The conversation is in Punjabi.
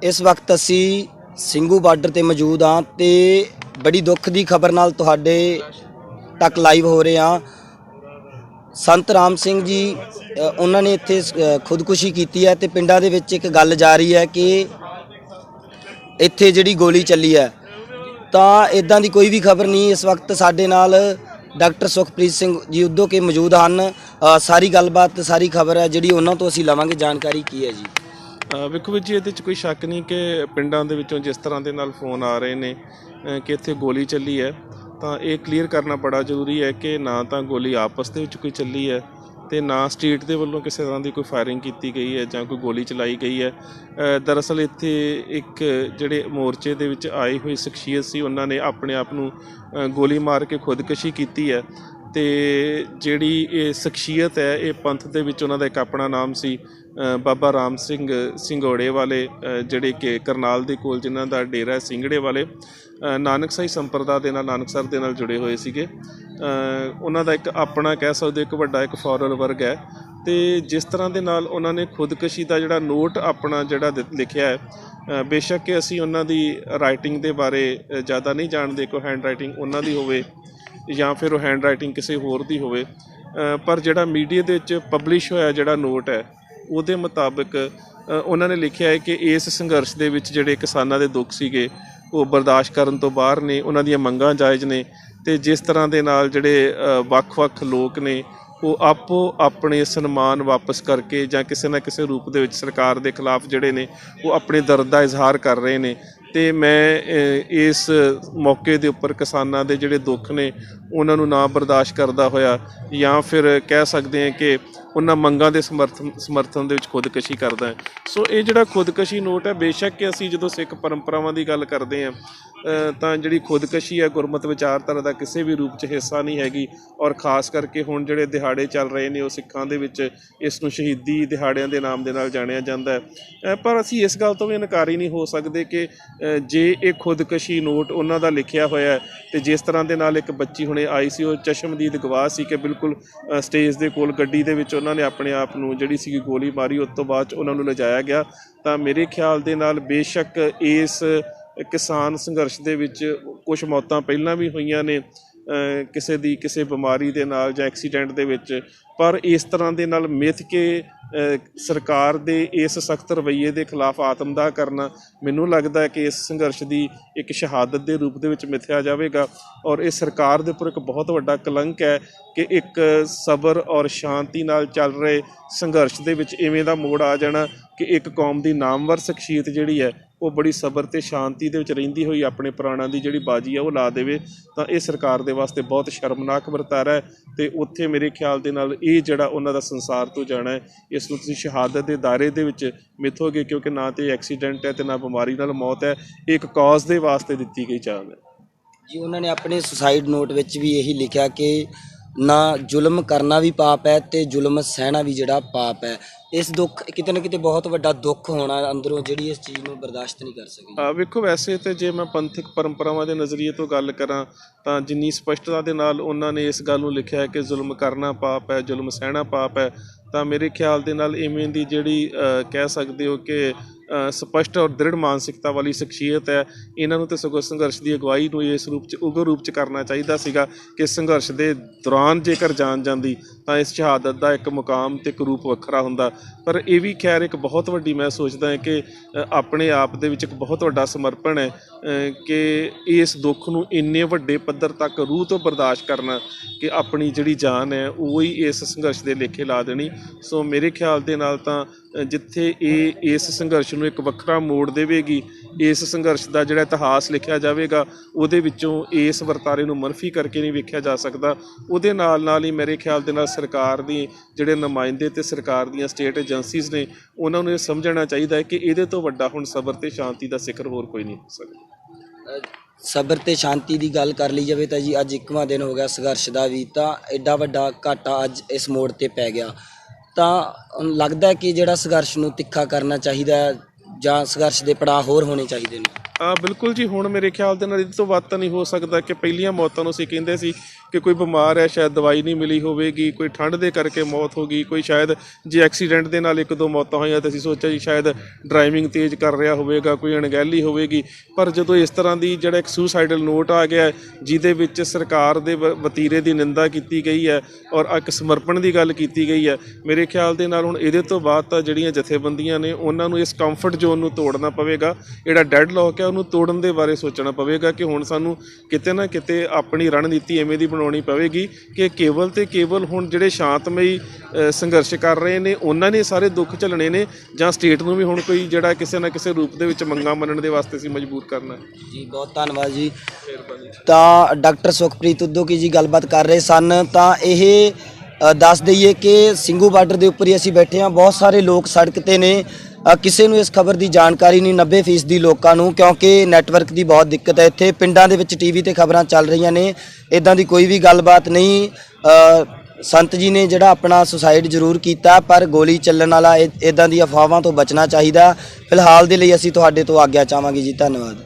इस वक्त असी ਸਿੰਘੂ ਬਾਰਡਰ ਤੇ ਮੌਜੂਦ ਹਾਂ ਤੇ ਬੜੀ ਦੁੱਖ ਦੀ ਖਬਰ ਨਾਲ ਤੁਹਾਡੇ ਤੱਕ ਲਾਈਵ ਹੋ ਰਹੇ ਹਾਂ। ਸੰਤ ਰਾਮ ਸਿੰਘ ਜੀ ਉਹਨਾਂ ਨੇ ਇੱਥੇ ਖੁਦਕੁਸ਼ੀ ਕੀਤੀ ਹੈ ਤੇ ਪਿੰਡਾਂ ਦੇ ਵਿੱਚ ਇੱਕ ਗੱਲ ਜਾ ਰਹੀ ਹੈ ਕਿ ਇੱਥੇ ਜਿਹੜੀ ਗੋਲੀ ਚੱਲੀ ਹੈ ਤਾਂ ਇਦਾਂ ਦੀ ਕੋਈ ਵੀ ਖਬਰ ਨਹੀਂ। ਇਸ ਵਕਤ ਸਾਡੇ ਨਾਲ डॉक्टर सुखप्रीत सिंह जी उद्दो के मौजूद हैं। सारी गलबात सारी खबर है जी उन्होंने तो असीं लवांगे जानकारी की है जी। ਵੇਖੋ ਜੀ ਇਹਦੇ 'ਚ ਕੋਈ ਸ਼ੱਕ ਨਹੀਂ ਕਿ ਪਿੰਡਾਂ ਦੇ ਵਿੱਚੋਂ ਜਿਸ ਤਰ੍ਹਾਂ ਦੇ ਨਾਲ ਫੋਨ ਆ ਰਹੇ ਨੇ ਕਿ ਇੱਥੇ ਗੋਲੀ ਚੱਲੀ ਹੈ ਤਾਂ ਇਹ ਕਲੀਅਰ ਕਰਨਾ ਬੜਾ ਜ਼ਰੂਰੀ ਹੈ ਕਿ ਨਾ ਤਾਂ ਗੋਲੀ ਆਪਸ ਦੇ ਵਿੱਚ ਕੋਈ ਚੱਲੀ ਹੈ ਤੇ ਨਾ ਸਟੇਟ ਦੇ ਵੱਲੋਂ ਕਿਸੇ ਤਰ੍ਹਾਂ ਦੀ ਕੋਈ ਫਾਇਰਿੰਗ ਕੀਤੀ ਗਈ ਹੈ ਜਾਂ ਕੋਈ ਗੋਲੀ ਚਲਾਈ ਗਈ ਹੈ। ਦਰਅਸਲ ਇੱਥੇ ਇੱਕ ਜਿਹੜੇ ਮੋਰਚੇ ਦੇ ਵਿੱਚ ਆਈ ਹੋਈ ਸ਼ਖਸੀਅਤ ਸੀ ਉਹਨਾਂ ਨੇ ਆਪਣੇ ਆਪ ਨੂੰ ਗੋਲੀ ਮਾਰ ਕੇ ਖੁਦਕੁਸ਼ੀ ਕੀਤੀ ਹੈ ਤੇ ਜਿਹੜੀ ਇਹ ਸ਼ਖਸੀਅਤ ਹੈ ਇਹ ਪੰਥ ਦੇ ਵਿੱਚ ਉਹਨਾਂ ਦਾ ਇੱਕ ਆਪਣਾ ਨਾਮ ਸੀ ਬਾਬਾ ਰਾਮ ਸਿੰਘ ਸਿੰਘੋੜੇ ਵਾਲੇ ਜਿਹੜੇ ਕਿ ਕਰਨਾਲ ਦੇ ਕੋਲ ਜਿਨ੍ਹਾਂ ਦਾ ਡੇਰਾ ਸਿੰਘੜੇ ਵਾਲੇ ਨਾਨਕਸਾਈ ਸੰਪਰਦਾ ਦੇ ਨਾਲ ਨਾਨਕਸਰ ਦੇ ਨਾਲ ਜੁੜੇ ਹੋਏ ਸੀਗੇ। ਉਹਨਾਂ ਦਾ ਇੱਕ ਆਪਣਾ ਕਹਿ ਸਕਦੇ ਇੱਕ ਵੱਡਾ ਇੱਕ ਫੋਰਲ ਵਰਗ ਹੈ ਤੇ ਜਿਸ ਤਰ੍ਹਾਂ ਦੇ ਨਾਲ ਉਹਨਾਂ ਨੇ ਖੁਦਕੁਸ਼ੀ ਦਾ ਜਿਹੜਾ ਨੋਟ ਆਪਣਾ ਜਿਹੜਾ ਲਿਖਿਆ ਹੈ ਬੇਸ਼ੱਕ ਕਿ ਅਸੀਂ ਉਹਨਾਂ ਦੀ ਰਾਈਟਿੰਗ ਦੇ ਬਾਰੇ ਜ਼ਿਆਦਾ ਨਹੀਂ ਜਾਣਦੇ ਕੋਈ ਹੈਂਡ ਰਾਈਟਿੰਗ ਉਹਨਾਂ ਦੀ ਹੋਵੇ ਜਾਂ ਫਿਰ ਉਹ ਹੈਂਡ ਰਾਈਟਿੰਗ ਕਿਸੇ ਹੋਰ ਦੀ ਹੋਵੇ ਪਰ ਜਿਹੜਾ ਮੀਡੀਆ ਦੇ ਵਿੱਚ ਪਬਲਿਸ਼ ਹੋਇਆ ਜਿਹੜਾ ਨੋਟ ਹੈ ਉਹਦੇ ਮੁਤਾਬਕ ਉਹਨਾਂ ਨੇ ਲਿਖਿਆ ਹੈ ਕਿ ਇਸ ਸੰਘਰਸ਼ ਦੇ ਵਿੱਚ ਜਿਹੜੇ ਕਿਸਾਨਾਂ ਦੇ ਦੁੱਖ ਸੀਗੇ ਉਹ ਬਰਦਾਸ਼ਤ ਕਰਨ ਤੋਂ ਬਾਹਰ ਨੇ, ਉਹਨਾਂ ਦੀਆਂ ਮੰਗਾਂ ਜਾਇਜ਼ ਨੇ ਤੇ ਜਿਸ ਤਰ੍ਹਾਂ ਦੇ ਨਾਲ ਜਿਹੜੇ ਵੱਖ-ਵੱਖ ਲੋਕ ਨੇ ਉਹ ਆਪੋ ਆਪਣੇ ਸਨਮਾਨ ਵਾਪਸ ਕਰਕੇ ਜਾਂ ਕਿਸੇ ਨਾ ਕਿਸੇ ਰੂਪ ਦੇ ਵਿੱਚ ਸਰਕਾਰ ਦੇ ਖਿਲਾਫ ਜਿਹੜੇ ਨੇ ਉਹ ਆਪਣੇ ਦਰਦ ਦਾ ਇਜ਼ਹਾਰ ਕਰ ਰਹੇ ਨੇ ਤੇ ਮੈਂ ਇਸ ਮੌਕੇ ਦੇ ਉੱਪਰ ਕਿਸਾਨਾਂ ਦੇ ਜਿਹੜੇ ਦੁੱਖ ਨੇ ਉਹਨਾਂ ਨੂੰ ਨਾ ਬਰਦਾਸ਼ਤ ਕਰਦਾ ਹੋਇਆ ਜਾਂ ਫਿਰ ਕਹਿ ਸਕਦੇ ਹਾਂ ਕਿ ਉਹਨਾਂ ਮੰਗਾਂ ਦੇ ਸਮਰਥਨ ਦੇ ਵਿੱਚ ਖੁਦਕੁਸ਼ੀ ਕਰਦਾ ਹੈ। ਸੋ ਇਹ ਜਿਹੜਾ ਖੁਦਕੁਸ਼ੀ ਨੋਟ ਹੈ ਬੇਸ਼ੱਕ ਕਿ ਅਸੀਂ ਜਦੋਂ ਸਿੱਖ ਪਰੰਪਰਾਵਾਂ ਦੀ ਗੱਲ ਕਰਦੇ ਹਾਂ ਤਾਂ ਜਿਹੜੀ ਖੁਦਕੁਸ਼ੀ ਹੈ ਗੁਰਮਤਿ ਵਿਚਾਰਧਾਰਾ ਦਾ ਕਿਸੇ ਵੀ ਰੂਪ 'ਚ ਹਿੱਸਾ ਨਹੀਂ ਹੈਗੀ ਔਰ ਖ਼ਾਸ ਕਰਕੇ ਹੁਣ ਜਿਹੜੇ ਦਿਹਾੜੇ ਚੱਲ ਰਹੇ ਨੇ ਉਹ ਸਿੱਖਾਂ ਦੇ ਵਿੱਚ ਇਸ ਨੂੰ ਸ਼ਹੀਦੀ ਦਿਹਾੜਿਆਂ ਦੇ ਨਾਮ ਦੇ ਨਾਲ ਜਾਣਿਆ ਜਾਂਦਾ ਹੈ। ਪਰ ਅਸੀਂ ਇਸ ਗੱਲ ਤੋਂ ਵੀ ਇਨਕਾਰੀ ਨਹੀਂ ਹੋ ਸਕਦੇ ਕਿ ਜੇ ਇਹ ਖੁਦਕੁਸ਼ੀ ਨੋਟ ਉਹਨਾਂ ਦਾ ਲਿਖਿਆ ਹੋਇਆ ਅਤੇ ਜਿਸ ਤਰ੍ਹਾਂ ਦੇ ਨਾਲ ਇੱਕ ਬੱਚੀ ਹੁਣੇ ਆਈ ਸੀ ਉਹ ਚਸ਼ਮਦੀਦ ਗਵਾਹ ਸੀ ਕਿ ਬਿਲਕੁਲ ਸਟੇਜ ਦੇ ਕੋਲ ਗੱਡੀ ਦੇ ਵਿੱਚ ਉਹਨਾਂ ਨੇ ਆਪਣੇ ਆਪ ਨੂੰ ਜਿਹੜੀ ਸੀਗੀ ਗੋਲੀ ਮਾਰੀ ਉਸ ਤੋਂ ਬਾਅਦ 'ਚ ਉਹਨਾਂ ਨੂੰ ਲਿਜਾਇਆ ਗਿਆ ਤਾਂ ਮੇਰੇ ਖਿਆਲ ਦੇ ਨਾਲ ਬੇਸ਼ੱਕ ਇਸ ਕਿਸਾਨ ਸੰਘਰਸ਼ ਦੇ ਵਿੱਚ ਕੁਛ ਮੌਤਾਂ ਪਹਿਲਾਂ ਵੀ ਹੋਈਆਂ ਨੇ ਕਿਸੇ ਬਿਮਾਰੀ ਦੇ ਨਾਲ ਜਾਂ ਐਕਸੀਡੈਂਟ ਦੇ ਵਿੱਚ ਪਰ ਇਸ ਤਰ੍ਹਾਂ ਦੇ ਨਾਲ ਮਿੱਥ ਕੇ ਸਰਕਾਰ ਦੇ ਇਸ ਸਖਤ ਰਵੱਈਏ ਦੇ ਖਿਲਾਫ ਆਤਮਦਾਹ ਕਰਨਾ ਮੈਨੂੰ ਲੱਗਦਾ ਹੈ ਕਿ ਇਸ ਸੰਘਰਸ਼ ਦੀ ਇੱਕ ਸ਼ਹਾਦਤ ਦੇ ਰੂਪ ਦੇ ਵਿੱਚ ਮਿਥਿਆ ਜਾਵੇਗਾ ਔਰ ਇਹ ਸਰਕਾਰ ਦੇ ਉੱਪਰ ਇੱਕ ਬਹੁਤ ਵੱਡਾ ਕਲੰਕ ਹੈ ਕਿ ਇੱਕ ਸਬਰ ਔਰ ਸ਼ਾਂਤੀ ਨਾਲ ਚੱਲ ਰਹੇ ਸੰਘਰਸ਼ ਦੇ ਵਿੱਚ ਇਵੇਂ ਦਾ ਮੋੜ ਆ ਜਾਣਾ ਕਿ ਇੱਕ ਕੌਮ ਦੀ ਨਾਮਵਰ ਸ਼ਖਸੀਅਤ ਜਿਹੜੀ ਹੈ ਉਹ ਬੜੀ ਸਬਰ ਅਤੇ ਸ਼ਾਂਤੀ ਦੇ ਵਿੱਚ ਰਹਿੰਦੀ ਹੋਈ ਆਪਣੇ ਪ੍ਰਾਣਾਂ ਦੀ ਜਿਹੜੀ ਬਾਜੀ ਹੈ ਉਹ ਲਾ ਦੇਵੇ ਤਾਂ ਇਹ ਸਰਕਾਰ ਦੇ ਵਾਸਤੇ ਬਹੁਤ ਸ਼ਰਮਨਾਕ ਵਰਤਾਰਾ ਹੈ ਅਤੇ ਉੱਥੇ ਮੇਰੇ ਖਿਆਲ ਦੇ ਨਾਲ ਇਹ ਜਿਹੜਾ ਉਹਨਾਂ ਦਾ ਸੰਸਾਰ ਤੋਂ ਜਾਣਾ ਹੈ ਇਸ ਨੂੰ ਤੁਸੀਂ ਸ਼ਹਾਦਤ ਦੇ ਦਾਇਰੇ ਦੇ ਵਿੱਚ ਮਿਥੋਗੇ ਕਿਉਂਕਿ ਨਾ ਤਾਂ ਐਕਸੀਡੈਂਟ ਹੈ ਅਤੇ ਨਾ ਬਿਮਾਰੀ ਨਾਲ ਮੌਤ ਹੈ ਇਹ ਇੱਕ ਕੌਜ਼ ਦੇ ਵਾਸਤੇ ਦਿੱਤੀ ਗਈ ਜਾਨ ਹੈ ਜੀ। ਉਹਨਾਂ ਨੇ ਆਪਣੇ ਸੁਸਾਈਡ ਨੋਟ ਵਿੱਚ ਵੀ ਇਹੀ ਲਿਖਿਆ ਕਿ ਨਾ ਜ਼ੁਲਮ ਕਰਨਾ ਵੀ ਪਾਪ ਹੈ ਅਤੇ ਜ਼ੁਲਮ ਸਹਿਣਾ ਵੀ ਜਿਹੜਾ ਪਾਪ ਹੈ। ਇਸ ਦੁੱਖ ਕਿਤੇ ਨਾ ਕਿਤੇ ਬਹੁਤ ਵੱਡਾ ਦੁੱਖ ਹੋਣਾ ਅੰਦਰੋਂ ਜਿਹੜੀ ਇਸ ਚੀਜ਼ ਨੂੰ ਬਰਦਾਸ਼ਤ ਨਹੀਂ ਕਰ ਸਕੀ। ਵੇਖੋ ਵੈਸੇ ਤਾਂ ਜੇ ਮੈਂ ਪੰਥਕ ਪਰੰਪਰਾਵਾਂ ਦੇ ਨਜ਼ਰੀਏ ਤੋਂ ਗੱਲ ਕਰਾਂ ਤਾਂ ਜਿੰਨੀ ਸਪਸ਼ਟਤਾ ਦੇ ਨਾਲ ਉਹਨਾਂ ਨੇ ਇਸ ਗੱਲ ਨੂੰ ਲਿਖਿਆ ਹੈ ਕਿ ਜ਼ੁਲਮ ਕਰਨਾ ਪਾਪ ਹੈ ਜ਼ੁਲਮ ਸਹਿਣਾ ਪਾਪ ਹੈ ਤਾਂ ਮੇਰੇ ਖਿਆਲ ਦੇ ਨਾਲ ਇਵੇਂ ਦੀ ਜਿਹੜੀ ਕਹਿ ਸਕਦੇ ਹੋ ਕਿ ਸਪਸ਼ਟ ਔਰ ਦ੍ਰਿੜ ਮਾਨਸਿਕਤਾ ਵਾਲੀ ਸ਼ਖਸੀਅਤ ਹੈ ਇਹਨਾਂ ਨੂੰ ਤਾਂ ਸਗੋਂ ਸੰਘਰਸ਼ ਦੀ ਅਗਵਾਈ ਨੂੰ ਇਸ ਰੂਪ 'ਚ ਉਗਰ ਰੂਪ 'ਚ ਕਰਨਾ ਚਾਹੀਦਾ ਸੀਗਾ ਕਿ ਸੰਘਰਸ਼ ਦੇ ਦੌਰਾਨ ਜੇਕਰ ਜਾਨ ਜਾਂਦੀ ਤਾਂ ਇਸ ਸ਼ਹਾਦਤ ਦਾ ਇੱਕ ਮੁਕਾਮ ਅਤੇ ਇੱਕ ਰੂਪ ਵੱਖਰਾ ਹੁੰਦਾ ਪਰ ਇਹ ਵੀ ਖੈਰ ਇੱਕ ਬਹੁਤ ਵੱਡੀ ਮੈਂ ਸੋਚਦਾ ਹਾਂ ਕਿ ਆਪਣੇ ਆਪ ਦੇ ਵਿੱਚ ਇੱਕ ਬਹੁਤ ਵੱਡਾ ਸਮਰਪਣ ਹੈ ਕਿ ਇਸ ਦੁੱਖ ਨੂੰ ਇੰਨੇ ਵੱਡੇ ਪੱਧਰ ਤੱਕ ਰੂਹ ਤੋਂ ਬਰਦਾਸ਼ਤ ਕਰਨਾ ਕਿ ਆਪਣੀ ਜਿਹੜੀ ਜਾਨ ਹੈ ਉਹ ਹੀ ਇਸ ਸੰਘਰਸ਼ ਦੇ ਲੇਖੇ ਲਾ ਦੇਣੀ। ਸੋ ਮੇਰੇ ਖਿਆਲ ਦੇ ਨਾਲ ਤਾਂ ਜਿੱਥੇ ਇਹ ਇਸ ਸੰਘਰਸ਼ ਨੂੰ ਇੱਕ ਵੱਖਰਾ ਮੋੜ ਦੇਵੇਗੀ ਇਸ ਸੰਘਰਸ਼ ਦਾ ਜਿਹੜਾ ਇਤਿਹਾਸ ਲਿਖਿਆ ਜਾਵੇਗਾ ਉਹਦੇ ਵਿੱਚੋਂ ਇਸ ਵਰਤਾਰੇ ਨੂੰ ਮਨਫੀ ਕਰਕੇ ਨਹੀਂ ਵੇਖਿਆ ਜਾ ਸਕਦਾ। ਉਹਦੇ ਨਾਲ ਹੀ ਮੇਰੇ ਖਿਆਲ ਦੇ ਨਾਲ ਸਰਕਾਰ ਦੀ ਜਿਹੜੇ ਨੁਮਾਇੰਦੇ ਅਤੇ ਸਰਕਾਰ ਦੀਆਂ ਸਟੇਟ ਏਜੰਸੀਜ਼ ਨੇ ਉਹਨਾਂ ਨੂੰ ਇਹ ਸਮਝਣਾ ਚਾਹੀਦਾ ਹੈ ਕਿ ਇਹਦੇ ਤੋਂ ਵੱਡਾ ਹੁਣ ਸਬਰ ਅਤੇ ਸ਼ਾਂਤੀ ਦਾ ਸਿਖਰ ਹੋਰ ਕੋਈ ਨਹੀਂ ਹੋ ਸਕਦਾ। ਸਬਰ ਅਤੇ ਸ਼ਾਂਤੀ ਦੀ ਗੱਲ ਕਰ ਲਈ ਜਾਵੇ ਤਾਂ ਜੀ ਅੱਜ 1ਵਾਂ ਦਿਨ ਹੋ ਗਿਆ ਸੰਘਰਸ਼ ਦਾ ਵੀ ਤਾਂ ਐਡਾ ਵੱਡਾ ਘਾਟਾ ਅੱਜ ਇਸ ਮੋੜ 'ਤੇ ਪੈ ਗਿਆ ਤਾਂ ਲੱਗਦਾ ਕਿ ਜਿਹੜਾ ਸੰਘਰਸ਼ ਨੂੰ ਤਿੱਖਾ ਕਰਨਾ ਚਾਹੀਦਾ ਜਾਂ ਸੰਘਰਸ਼ ਦੇ ਪੜਾਅ ਹੋਰ ਹੋਣੇ ਚਾਹੀਦੇ ਨੇ। ਬਿਲਕੁਲ ਜੀ ਹੁਣ ਮੇਰੇ ਖਿਆਲ ਦੇ ਨਾਲ ਇਹਦੇ ਤੋਂ ਵੱਧ ਤਾਂ ਨਹੀਂ ਹੋ ਸਕਦਾ ਕਿ ਪਹਿਲੀਆਂ ਮੌਤਾਂ ਨੂੰ ਅਸੀਂ ਕਹਿੰਦੇ ਸੀ ਕਿ ਕੋਈ ਬਿਮਾਰ ਹੈ, ਸ਼ਾਇਦ ਦਵਾਈ ਨਹੀਂ ਮਿਲੀ ਹੋਵੇਗੀ, ਕੋਈ ਠੰਡ ਦੇ ਕਰਕੇ ਮੌਤ ਹੋ ਗਈ, ਕੋਈ ਸ਼ਾਇਦ ਜੇ ਐਕਸੀਡੈਂਟ ਦੇ ਨਾਲ 1-2 ਮੌਤਾਂ ਹੋਈਆਂ ਤਾਂ ਅਸੀਂ ਸੋਚਿਆ ਜੀ ਸ਼ਾਇਦ ਡਰਾਈਵਿੰਗ ਤੇਜ਼ ਕਰ ਰਿਹਾ ਹੋਵੇਗਾ, ਕੋਈ ਅਣਗਹਿਲੀ ਹੋਵੇਗੀ। ਪਰ ਜਦੋਂ ਇਸ ਤਰ੍ਹਾਂ ਦੀ ਜਿਹੜਾ ਇੱਕ ਸੁਸਾਈਡਲ ਨੋਟ ਆ ਗਿਆ ਜਿਹਦੇ ਵਿੱਚ ਸਰਕਾਰ ਦੇ ਵਤੀਰੇ ਦੀ ਨਿੰਦਾ ਕੀਤੀ ਗਈ ਹੈ ਔਰ ਇੱਕ ਸਮਰਪਣ ਦੀ ਗੱਲ ਕੀਤੀ ਗਈ ਹੈ, ਮੇਰੇ ਖਿਆਲ ਦੇ ਨਾਲ ਹੁਣ ਇਹਦੇ ਤੋਂ ਬਾਅਦ ਤਾਂ ਜਿਹੜੀਆਂ ਜਥੇਬੰਦੀਆਂ ਨੇ ਉਹਨਾਂ ਨੂੰ ਇਸ ਕੰਫਰਟ ਜ਼ੋਨ ਨੂੰ ਤੋੜਨਾ ਪਵੇਗਾ। ਜਿਹੜਾ ਡੈਡ ਲੋਕ ਹੈ ਉਹਨੂੰ ਤੋੜਨ ਦੇ ਬਾਰੇ ਸੋਚਣਾ ਪਵੇਗਾ ਕਿ ਹੁਣ ਸਾਨੂੰ ਕਿਤੇ ਨਾ ਕਿਤੇ ਆਪਣੀ ਰਣਨੀਤੀ ਐਵੇਂ ਦੀ ਬਣਾਉਣੀ ਪਵੇਗੀ ਕਿ ਕੇਵਲ ਤੇ ਕੇਵਲ ਹੁਣ ਜਿਹੜੇ ਸ਼ਾਂਤਮਈ ਸੰਘਰਸ਼ ਕਰ ਰਹੇ ਨੇ ਉਹਨਾਂ ਨੇ ਸਾਰੇ ਦੁੱਖ ਝੱਲਣੇ ਨੇ, ਜਾਂ ਸਟੇਟ ਨੂੰ ਵੀ ਹੁਣ ਕੋਈ ਜਿਹੜਾ ਕਿਸੇ ਨਾ ਕਿਸੇ ਰੂਪ ਦੇ ਵਿੱਚ ਮੰਗਾਂ ਮੰਨਣ ਦੇ ਵਾਸਤੇ ਅਸੀਂ ਮਜਬੂਰ ਕਰਨਾ ਹੈ। ਜੀ ਬਹੁਤ ਧੰਨਵਾਦ ਜੀ। ਤਾਂ ਡਾਕਟਰ ਸੁਖਪ੍ਰੀਤ ਉਦੋਕੀ ਜੀ ਗੱਲਬਾਤ ਕਰ ਰਹੇ ਸਨ। ਤਾਂ ਇਹ ਦੱਸ ਦਈਏ ਕਿ ਸਿੰਘੂ ਬਾਰਡਰ ਦੇ ਉੱਪਰ ਹੀ ਅਸੀਂ ਬੈਠੇ ਹਾਂ, ਬਹੁਤ ਸਾਰੇ ਲੋਕ ਸੜਕ ਤੇ ਨੇ, ਕਿਸੇ ਨੂੰ ਇਸ ਖਬਰ ਦੀ ਜਾਣਕਾਰੀ ਨਹੀਂ 90% ਦੀ ਲੋਕਾਂ ਨੂੰ, ਕਿਉਂਕਿ ਨੈਟਵਰਕ ਦੀ ਬਹੁਤ ਦਿੱਕਤ ਹੈ ਇੱਥੇ। ਪਿੰਡਾਂ ਦੇ ਵਿੱਚ ਟੀਵੀ ਤੇ ਖਬਰਾਂ ਚੱਲ ਰਹੀਆਂ ਨੇ, ਇਦਾਂ ਦੀ ਕੋਈ ਵੀ ਗੱਲਬਾਤ ਨਹੀਂ। ਸੰਤ ਜੀ ਨੇ ਜਿਹੜਾ ਆਪਣਾ ਸੁਸਾਈਡ ਜ਼ਰੂਰ ਕੀਤਾ, ਪਰ ਗੋਲੀ ਚੱਲਣ ਵਾਲਾ ਇਦਾਂ ਦੀ ਅਫਵਾਹਾਂ ਤੋਂ ਬਚਣਾ ਚਾਹੀਦਾ। ਫਿਲਹਾਲ ਦੇ ਲਈ ਅਸੀਂ ਤੁਹਾਡੇ ਤੋਂ ਆਗਿਆ ਚਾਹਾਂਗੇ ਜੀ। ਧੰਨਵਾਦ।